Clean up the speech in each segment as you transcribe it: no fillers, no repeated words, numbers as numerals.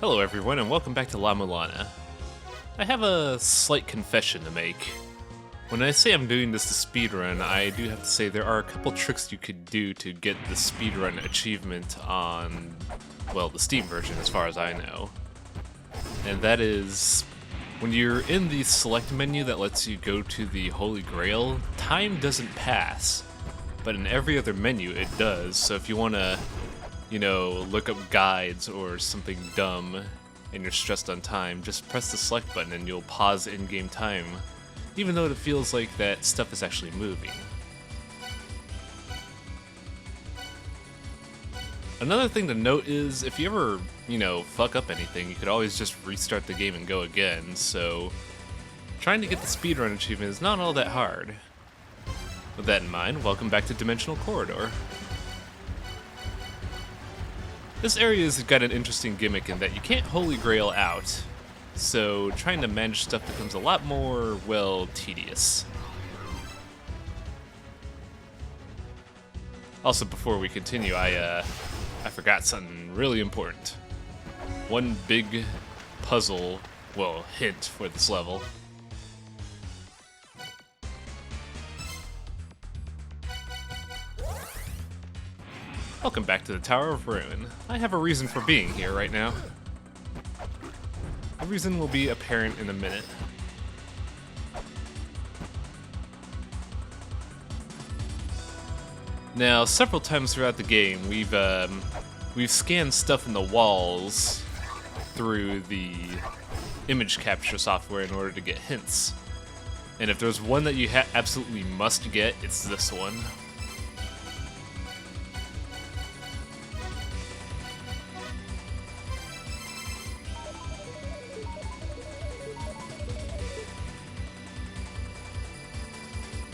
Hello everyone and welcome back to La-Mulana. I have a slight confession to make. When I say I'm doing this to speedrun, I do have to say there are a couple tricks you could do to get the speedrun achievement on, well, the Steam version as far as I know. And that is, when you're in the select menu that lets you go to the Holy Grail, time doesn't pass. But in every other menu it does, so if you want to look up guides or something dumb and you're stressed on time, just press the select button and you'll pause in-game time, even though it feels like that stuff is actually moving. Another thing to note is, if you ever, fuck up anything, you could always just restart the game and go again, so trying to get the speedrun achievement is not all that hard. With that in mind, welcome back to Dimensional Corridor. This area has got an interesting gimmick in that you can't Holy Grail out, so trying to manage stuff becomes a lot more, well, tedious. Also, before we continue, I forgot something really important. One big puzzle, well, hint for this level. Welcome back to the Tower of Ruin. I have a reason for being here right now. The reason will be apparent in a minute. Now, several times throughout the game, we've scanned stuff in the walls through the image capture software in order to get hints. And if there's one that you absolutely must get, it's this one.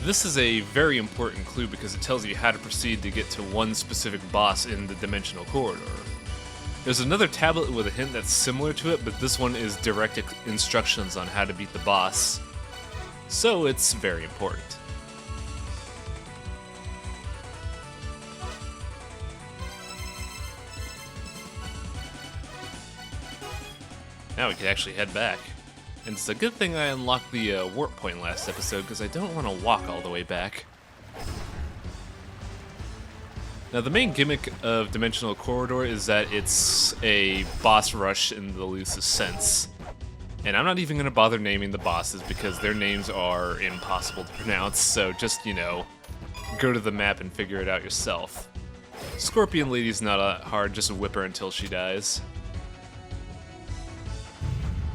This is a very important clue because it tells you how to proceed to get to one specific boss in the Dimensional Corridor. There's another tablet with a hint that's similar to it, but this one is direct instructions on how to beat the boss, so it's very important. Now we can actually head back. And it's a good thing I unlocked the warp point last episode, because I don't want to walk all the way back. Now, the main gimmick of Dimensional Corridor is that it's a boss rush in the loosest sense. And I'm not even going to bother naming the bosses, because their names are impossible to pronounce, so just, go to the map and figure it out yourself. Scorpion Lady's not hard, just whip her until she dies.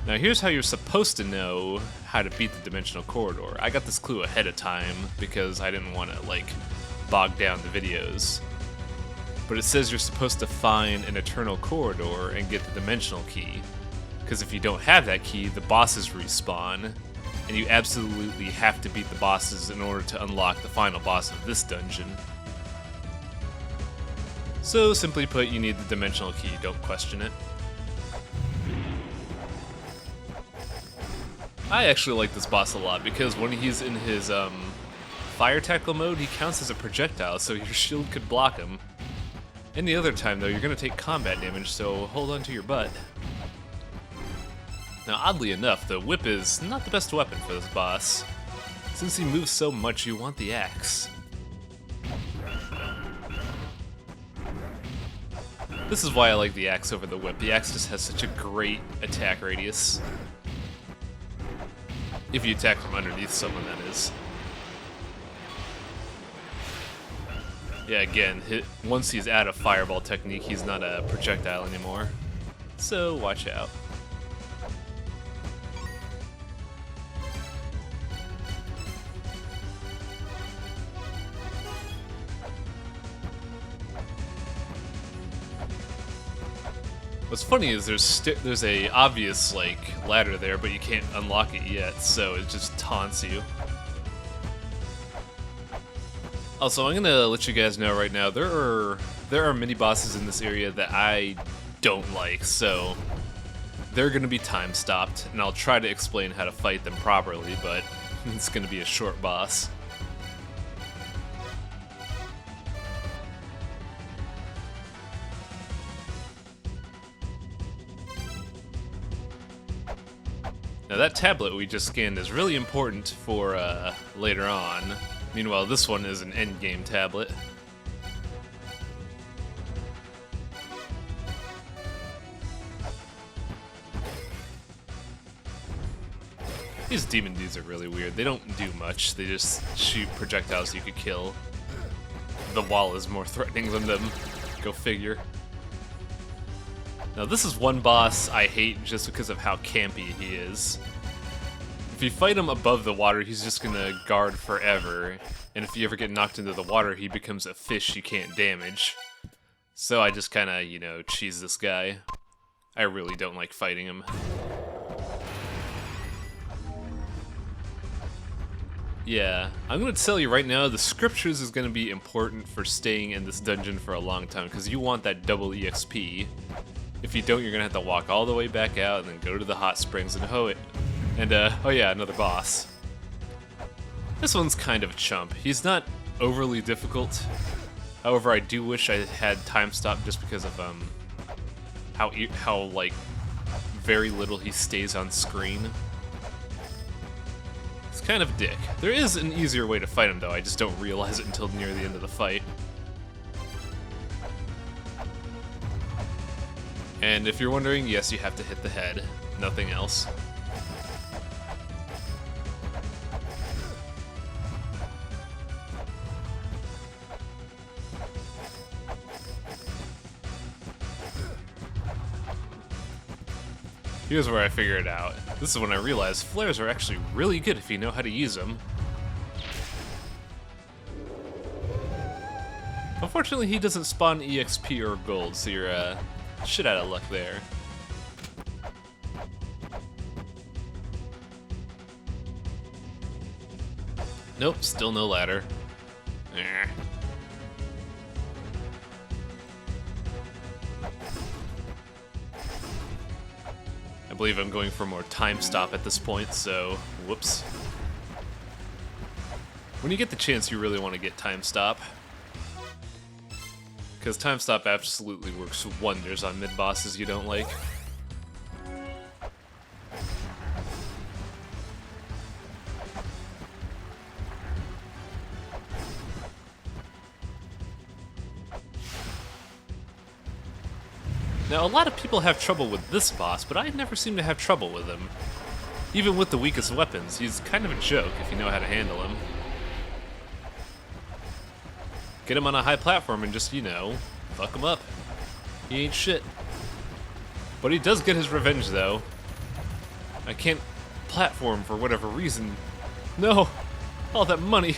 Now here's how you're supposed to know how to beat the Dimensional Corridor. I got this clue ahead of time because I didn't want to, bog down the videos. But it says you're supposed to find an Eternal Corridor and get the Dimensional Key. Because if you don't have that key, the bosses respawn, and you absolutely have to beat the bosses in order to unlock the final boss of this dungeon. So, simply put, you need the Dimensional Key, don't question it. I actually like this boss a lot because when he's in his fire tackle mode, he counts as a projectile, so your shield could block him. Any other time, though, you're going to take combat damage, so hold on to your butt. Now, oddly enough, the whip is not the best weapon for this boss. Since he moves so much, you want the axe. This is why I like the axe over the whip. The axe just has such a great attack radius. If you attack from underneath someone, that is. Yeah, again, once he's out of fireball technique, he's not a projectile anymore. So, watch out. What's funny is there's a obvious ladder there, but you can't unlock it yet, so it just taunts you. Also, I'm gonna let you guys know right now there are mini bosses in this area that I don't like, so they're gonna be time stopped, and I'll try to explain how to fight them properly, but it's gonna be a short boss. Now that tablet we just scanned is really important for later on. Meanwhile, this one is an endgame tablet. These demon dudes are really weird. They don't do much. They just shoot projectiles you could kill. The wall is more threatening than them. Go figure. Now this is one boss I hate just because of how campy he is. If you fight him above the water, he's just gonna guard forever. And if you ever get knocked into the water, he becomes a fish you can't damage. So I just kinda, you know, cheese this guy. I really don't like fighting him. Yeah, I'm going to tell you right now, the scriptures is going to be important for staying in this dungeon for a long time, because you want that double EXP. If you don't, you're going to have to walk all the way back out and then go to the hot springs and hoe it. And, oh yeah, another boss. This one's kind of a chump. He's not overly difficult. However, I do wish I had time stop just because of, how like, very little he stays on screen. Kind of a dick. There is an easier way to fight him though, I just don't realize it until near the end of the fight. And if you're wondering, yes, you have to hit the head, nothing else. Here's where I figure it out. This is when I realized flares are actually really good if you know how to use them. Unfortunately, he doesn't spawn EXP or gold, so you're shit out of luck there. Nope, still no ladder. Eh. I believe I'm going for more time stop at this point, so whoops. When you get the chance, you really want to get time stop. Because time stop absolutely works wonders on mid-bosses you don't like. Now, a lot of people have trouble with this boss, but I never seem to have trouble with him. Even with the weakest weapons, he's kind of a joke if you know how to handle him. Get him on a high platform and just, you know, fuck him up. He ain't shit. But he does get his revenge, though. I can't platform for whatever reason. No! All that money!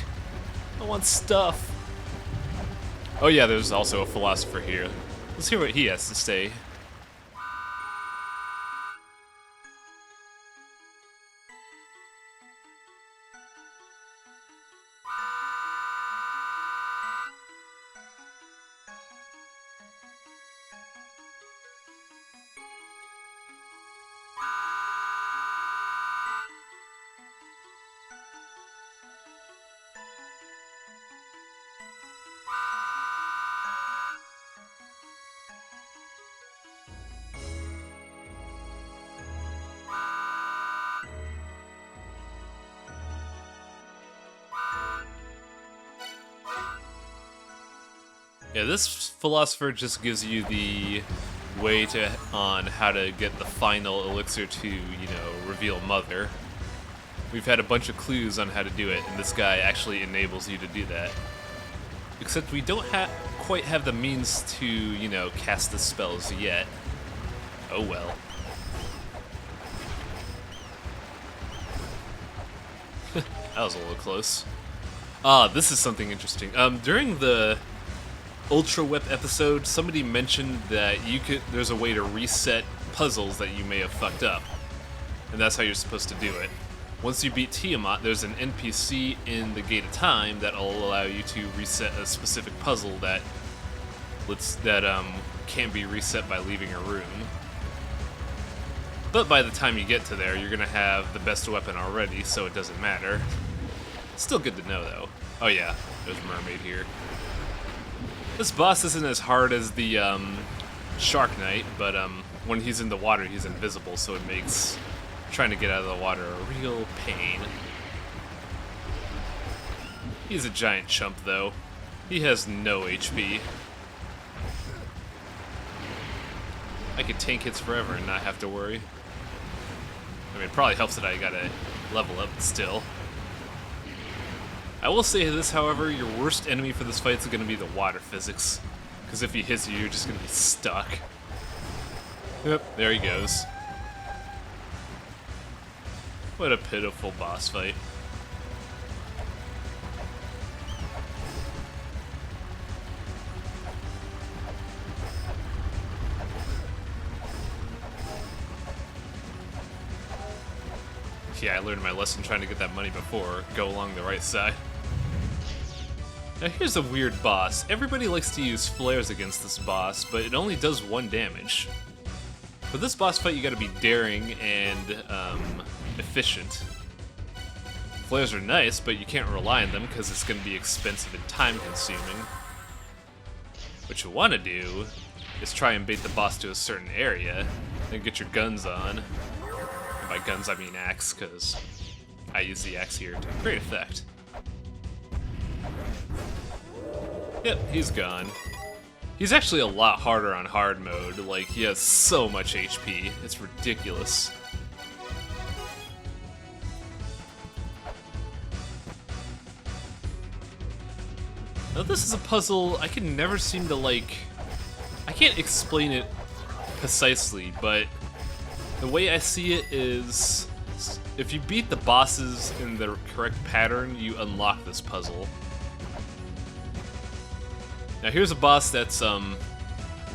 I want stuff! Oh yeah, there's also a philosopher here. Let's hear what he has to say. Yeah, this philosopher just gives you the way on how to get the final elixir to, you know, reveal Mother. We've had a bunch of clues on how to do it, and this guy actually enables you to do that. Except we don't quite have the means to, you know, cast the spells yet. Oh well. That was a little close. Ah, this is something interesting. During the Ultra Whip episode, somebody mentioned that there's a way to reset puzzles that you may have fucked up. And that's how you're supposed to do it. Once you beat Tiamat, there's an NPC in the Gate of Time that'll allow you to reset a specific puzzle that can't be reset by leaving a room. But by the time you get to there, you're gonna have the best weapon already, so it doesn't matter. Still good to know, though. Oh yeah, there's a mermaid here. This boss isn't as hard as the Shark Knight, but when he's in the water, he's invisible, so it makes Trying to get out of the water, a real pain. He's a giant chump, though. He has no HP. I could tank hits forever and not have to worry. I mean, it probably helps that I gotta level up still. I will say this, however, your worst enemy for this fight is going to be the water physics. Because if he hits you, you're just going to be stuck. Yep, there he goes. What a pitiful boss fight. Yeah, I learned my lesson trying to get that money before. Go along the right side. Now here's a weird boss. Everybody likes to use flares against this boss, but it only does 1 damage. For this boss fight, you gotta be daring and efficient. Flares are nice, but you can't rely on them because it's gonna be expensive and time-consuming. What you wanna do is try and bait the boss to a certain area, and get your guns on. And by guns, I mean axe, because I use the axe here to great effect. Yep, he's gone. He's actually a lot harder on hard mode, like, he has so much HP, it's ridiculous. Now this is a puzzle I can never seem to, like... I can't explain it precisely, but the way I see it is... if you beat the bosses in the correct pattern, you unlock this puzzle. Now here's a boss that's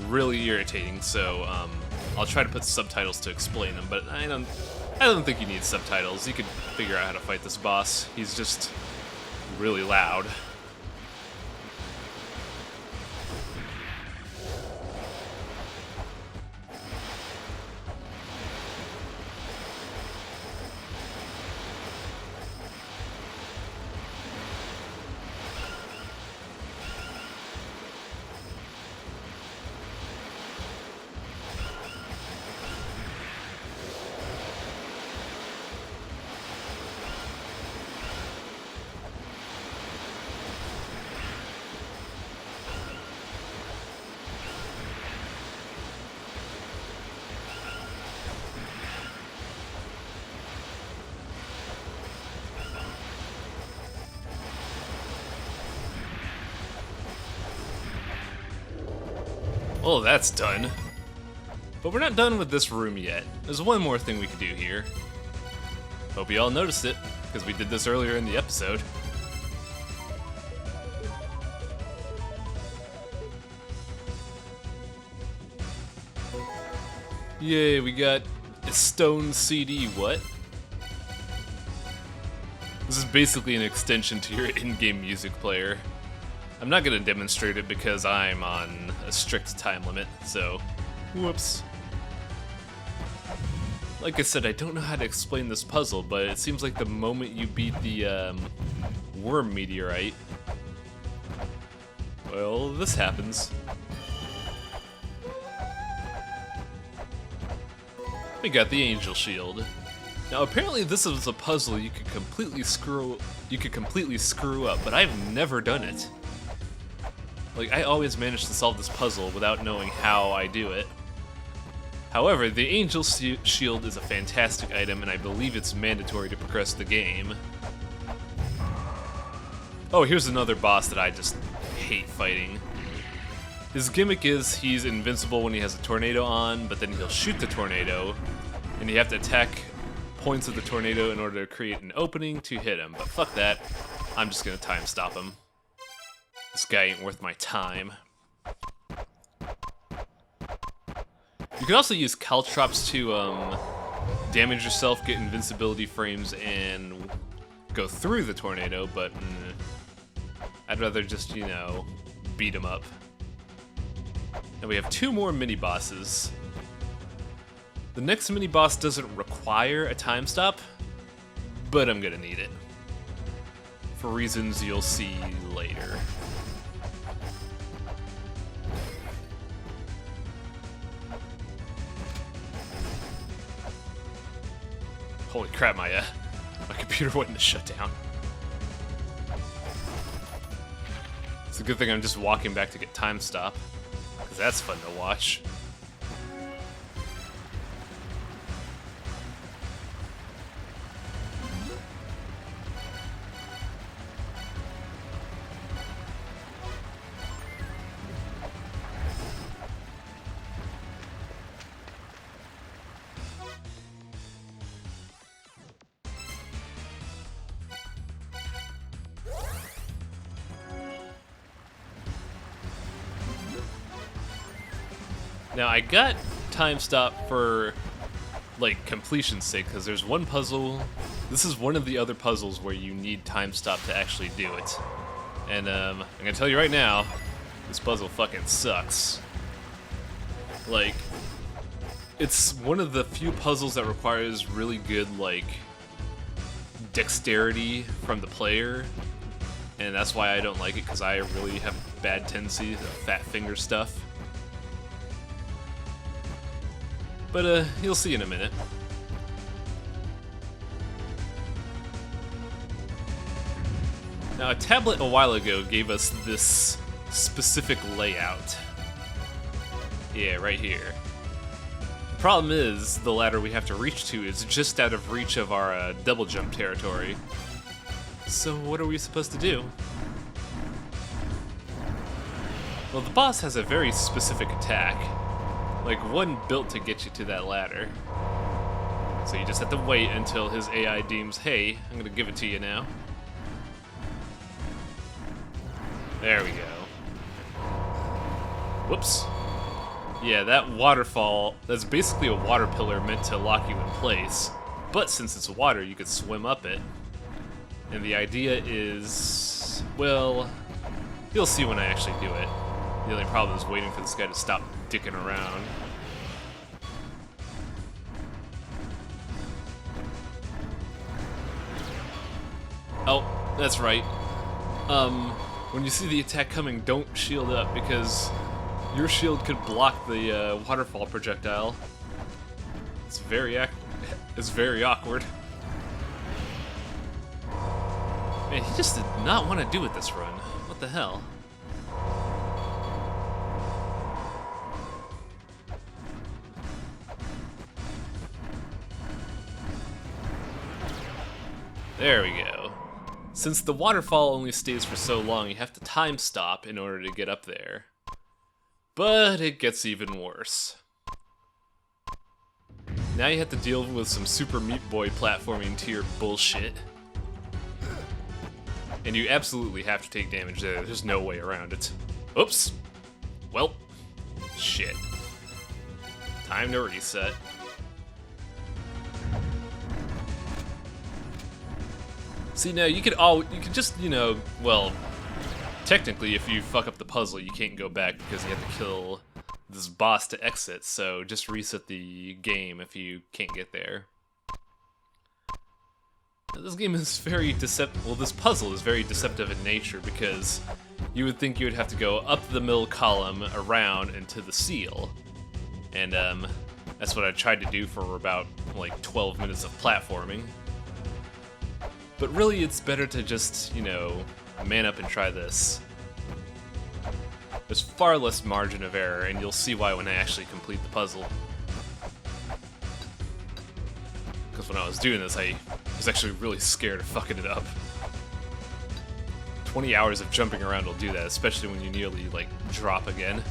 really irritating, so I'll try to put subtitles to explain him, but I don't think you need subtitles. You can figure out how to fight this boss. He's just really loud. Oh, that's done. But we're not done with this room yet. There's one more thing we could do here. Hope you all noticed it, because we did this earlier in the episode. Yay, we got a stone CD, what? This is basically an extension to your in-game music player. I'm not going to demonstrate it because I'm on a strict time limit, so whoops. Like I said, I don't know how to explain this puzzle, but it seems like the moment you beat the worm meteorite, well, this happens. We got the angel shield. Now apparently this is a puzzle you could completely screw up, but I've never done it. Like, I always manage to solve this puzzle without knowing how I do it. However, the Angel Shield is a fantastic item, and I believe it's mandatory to progress the game. Oh, here's another boss that I just hate fighting. His gimmick is he's invincible when he has a tornado on, but then he'll shoot the tornado, and you have to attack points of the tornado in order to create an opening to hit him. But fuck that, I'm just gonna time stop him. This guy ain't worth my time. You can also use caltrops to damage yourself, get invincibility frames, and go through the tornado, but I'd rather just, you know, beat him up. And we have 2 more mini-bosses. The next mini-boss doesn't require a time stop, but I'm gonna need it. For reasons you'll see later. Holy crap, my computer went into shutdown. It's a good thing I'm just walking back to get time stop, because that's fun to watch. Now, I got time stop for, like, completion's sake, because there's one puzzle. This is one of the other puzzles where you need time stop to actually do it. And, I'm gonna tell you right now, this puzzle fucking sucks. Like, it's one of the few puzzles that requires really good, like, dexterity from the player. And that's why I don't like it, because I really have bad tendency to fat finger stuff. But, you'll see in a minute. Now, a tablet a while ago gave us this specific layout. Yeah, right here. The problem is, the ladder we have to reach to is just out of reach of our double jump territory. So what are we supposed to do? Well, the boss has a very specific attack. Like, one built to get you to that ladder. So you just have to wait until his AI deems, hey, I'm gonna give it to you now. There we go. Whoops. Yeah, that waterfall, that's basically a water pillar meant to lock you in place. But since it's water, you could swim up it. And the idea is, well, you'll see when I actually do it. The only problem is waiting for this guy to stop dicking around. Oh, that's right. When you see the attack coming, don't shield up, because your shield could block the waterfall projectile. It's very awkward. Man, he just did not want to do it this run. What the hell? There we go. Since the waterfall only stays for so long, you have to time stop in order to get up there. But it gets even worse. Now you have to deal with some Super Meat Boy platforming tier bullshit. And you absolutely have to take damage there. There's no way around it. Oops. Well, shit. Time to reset. See, now you could just, you know, well, technically if you fuck up the puzzle, you can't go back because you have to kill this boss to exit, so just reset the game if you can't get there. Now, this game is very deceptive. Well, this puzzle is very deceptive in nature because you would think you would have to go up the middle column, around, and to the seal. And, that's what I tried to do for about, like, 12 minutes of platforming. But really, it's better to just, you know, man up and try this. There's far less margin of error, and you'll see why when I actually complete the puzzle. Because when I was doing this, I was actually really scared of fucking it up. 20 hours of jumping around will do that, especially when you nearly, like, drop again.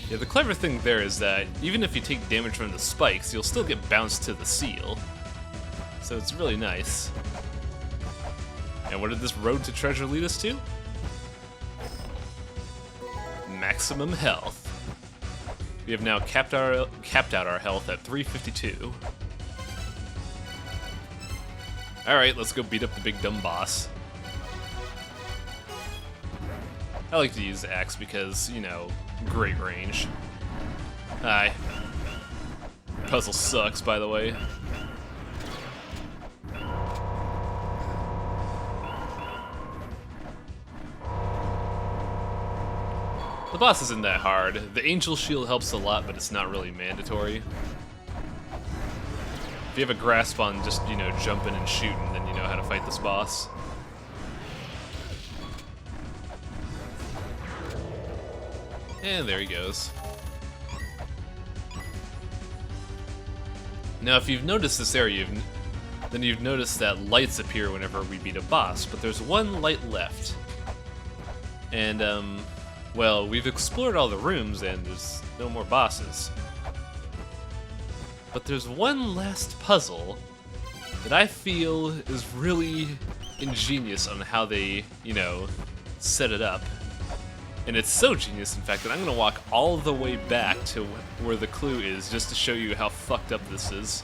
Yeah, the clever thing there is that even if you take damage from the spikes, you'll still get bounced to the seal. So it's really nice. And what did this road to treasure lead us to? Maximum health. We have now capped out our health at 352. Alright, let's go beat up the big dumb boss. I like to use the axe because, you know, great range. Hi. Puzzle sucks, by the way. The boss isn't that hard. The angel shield helps a lot, but it's not really mandatory. If you have a grasp on just, you know, jumping and shooting, then you know how to fight this boss. And there he goes. Now, if you've noticed this area, then you've noticed that lights appear whenever we beat a boss, but there's one light left. And, well, we've explored all the rooms and there's no more bosses. But there's one last puzzle that I feel is really ingenious on how they, you know, set it up. And it's so genius, in fact, that I'm gonna walk all the way back to where the clue is just to show you how fucked up this is.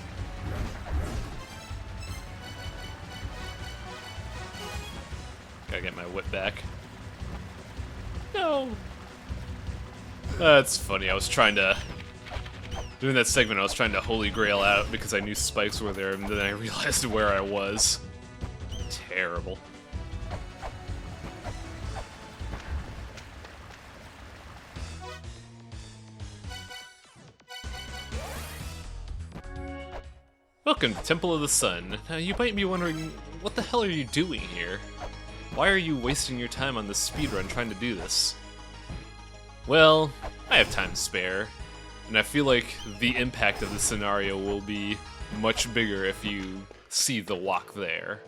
Gotta get my whip back. No! That's funny, I was trying to... During that segment, I was trying to holy grail out because I knew spikes were there, and then I realized where I was. Terrible. Welcome to Temple of the Sun. Now, you might be wondering, what the hell are you doing here? Why are you wasting your time on this speedrun trying to do this? Well, I have time to spare. And I feel like the impact of the scenario will be much bigger if you see the walk there.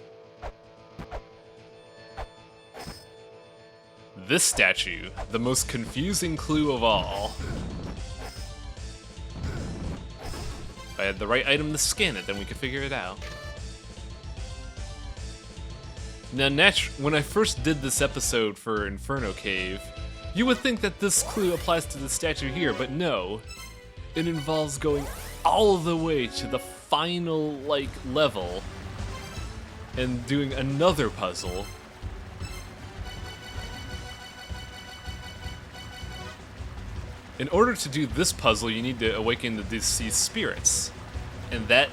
This statue, the most confusing clue of all. If I had the right item to scan it, then we could figure it out. Now, when I first did this episode for Inferno Cave, you would think that this clue applies to the statue here, but no. It involves going all the way to the final, like, level and doing another puzzle. In order to do this puzzle, you need to awaken the deceased spirits. And that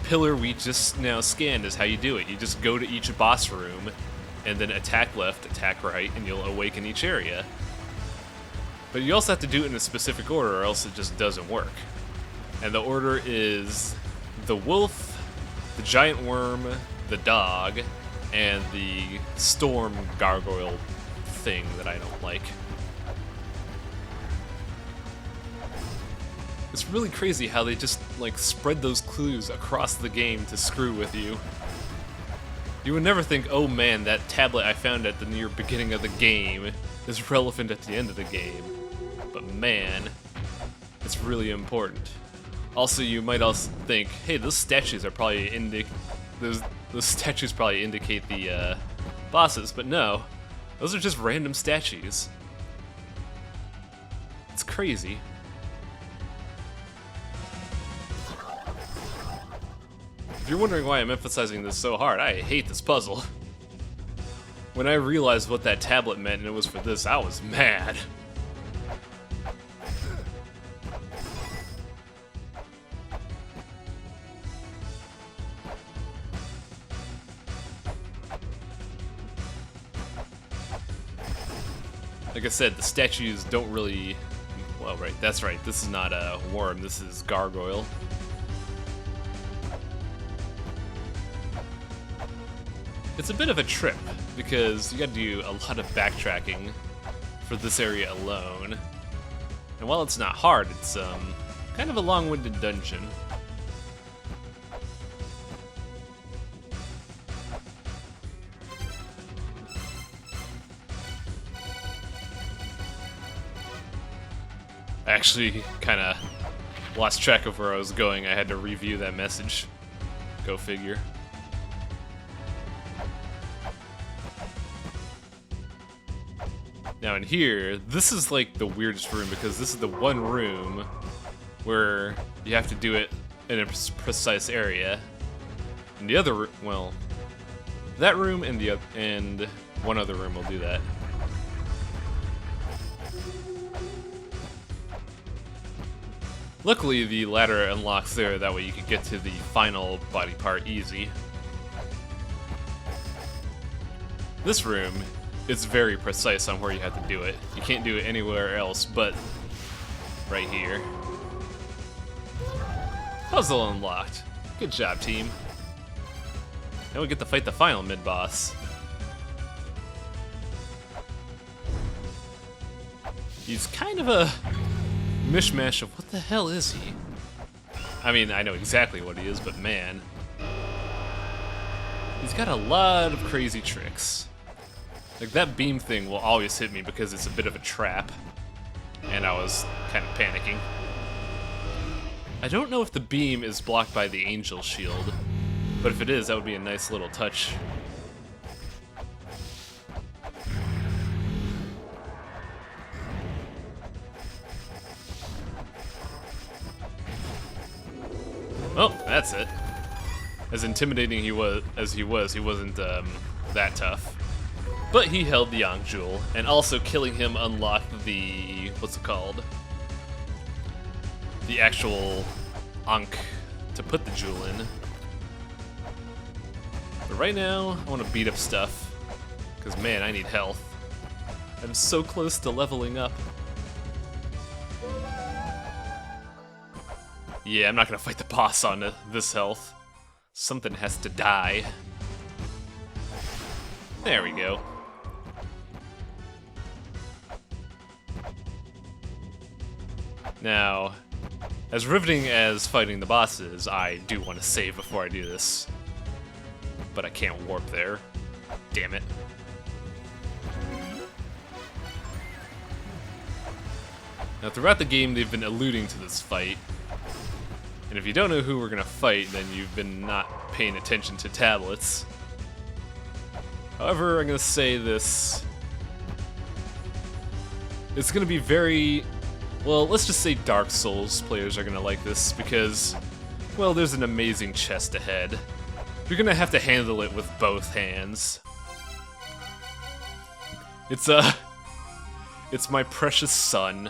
pillar we just now scanned is how you do it. You just go to each boss room and then attack left, attack right, and you'll awaken each area. But you also have to do it in a specific order or else it just doesn't work. And the order is the wolf, the giant worm, the dog, and the storm gargoyle thing that I don't like. It's really crazy how they just, like, spread those clues across the game to screw with you. You would never think, oh man, that tablet I found at the near beginning of the game is relevant at the end of the game. But man, it's really important. Also, you might also think, hey, those statues are probably those statues probably indicate the bosses, but no, those are just random statues. It's crazy. If you're wondering why I'm emphasizing this so hard, I hate this puzzle. When I realized what that tablet meant and it was for this, I was mad. Like I said, the statues don't really... Well, right, that's right, this is not a worm, this is gargoyle. It's a bit of a trip, because you gotta do a lot of backtracking for this area alone. And while it's not hard, it's kind of a long-winded dungeon. I actually kind of lost track of where I was going. I had to review that message. Go figure. Now in here, this is like the weirdest room because this is the one room where you have to do it in a precise area. And the other, well, that room and one other room will do that. Luckily, the ladder unlocks there, that way you can get to the final body part easy. This room it's very precise on where you have to do it. You can't do it anywhere else but right here. Puzzle unlocked. Good job, team. Now we get to fight the final mid-boss. He's kind of a mishmash of what the hell is he? I mean, I know exactly what he is, but man. He's got a lot of crazy tricks. Like, that beam thing will always hit me because it's a bit of a trap. And I was kind of panicking. I don't know if the beam is blocked by the angel shield, but if it is, that would be a nice little touch. Well, that's it. As intimidating as he wasn't that tough. But he held the Ankh Jewel, and also killing him unlocked the, what's it called? The actual Ankh to put the jewel in. But right now, I want to beat up stuff, because man, I need health. I'm so close to leveling up. Yeah, I'm not gonna fight the boss on this health. Something has to die. There we go. Now, as riveting as fighting the boss is, I do want to save before I do this. But I can't warp there. Damn it. Now, throughout the game, they've been alluding to this fight. And if you don't know who we're gonna fight, then you've been not paying attention to tablets. However, I'm gonna say this. It's gonna be very... Well, let's just say Dark Souls players are gonna like this because, well, there's an amazing chest ahead. You're gonna have to handle it with both hands. It's my precious son.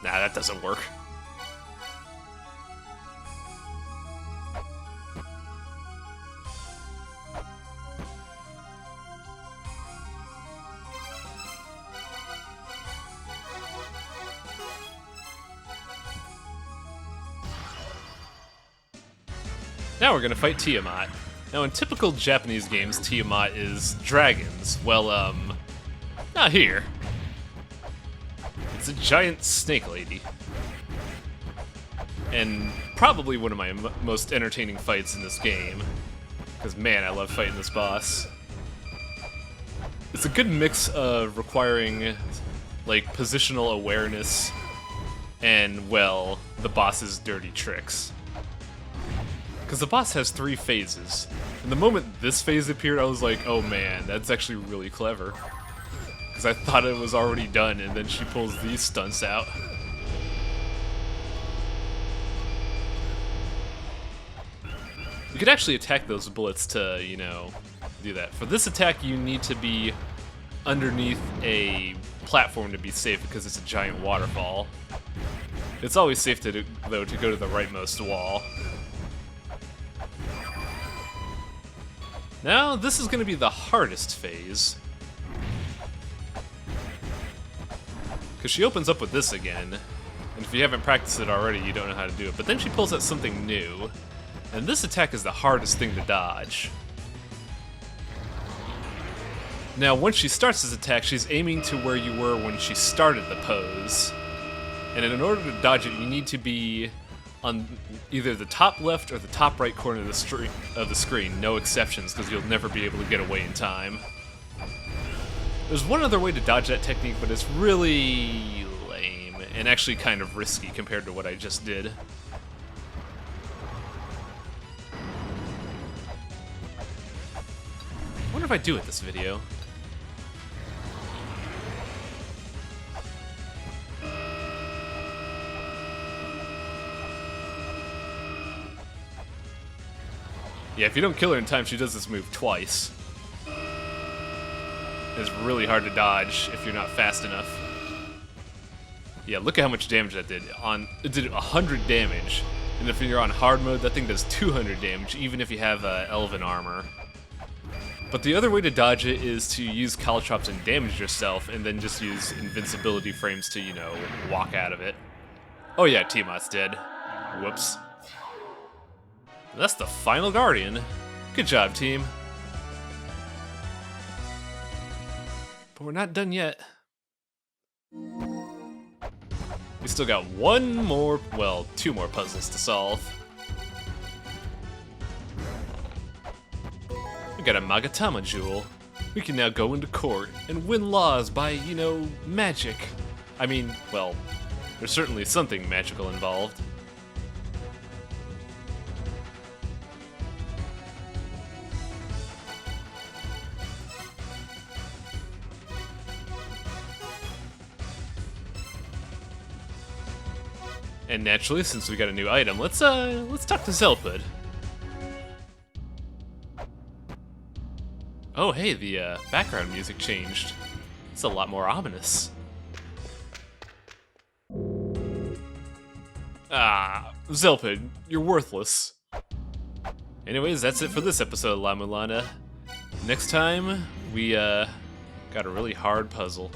Nah, that doesn't work. Now we're gonna fight Tiamat. Now in typical Japanese games, Tiamat is dragons. Well, not here. It's a giant snake lady. And probably one of my most entertaining fights in this game. Because man, I love fighting this boss. It's a good mix of requiring, like, positional awareness and, well, the boss's dirty tricks. Because the boss has 3 phases, and the moment this phase appeared, I was like, oh man, that's actually really clever. Because I thought it was already done, and then she pulls these stunts out. You could actually attack those bullets to, you know, do that. For this attack, you need to be underneath a platform to be safe because it's a giant waterfall. It's always safe, though, to go to the rightmost wall. Now, this is going to be the hardest phase. Because she opens up with this again. And if you haven't practiced it already, you don't know how to do it. But then she pulls out something new. And this attack is the hardest thing to dodge. Now, once she starts this attack, she's aiming to where you were when she started the pose. And in order to dodge it, you need to be on either the top left or the top right corner of the screen, no exceptions, because you'll never be able to get away in time. There's one other way to dodge that technique, but it's really lame, and actually kind of risky compared to what I just did. I wonder if I do it this video. Yeah, if you don't kill her in time, she does this move twice. It's really hard to dodge if you're not fast enough. Yeah, look at how much damage that did. It did 100 damage, and if you're on hard mode, that thing does 200 damage, even if you have elven armor. But the other way to dodge it is to use caltrops and damage yourself, and then just use invincibility frames to, you know, walk out of it. Oh yeah, Tiamat's dead. Whoops. That's the final Guardian. Good job, team. But we're not done yet. We still got one more, well, two more puzzles to solve. We got a Magatama jewel. We can now go into court and win laws by, you know, magic. I mean, well, there's certainly something magical involved. And naturally, since we got a new item, let's talk to Zelpud. Oh hey, the background music changed. It's a lot more ominous. Ah, Zelpud, you're worthless. Anyways, that's it for this episode of La-Mulana. Next time, we got a really hard puzzle.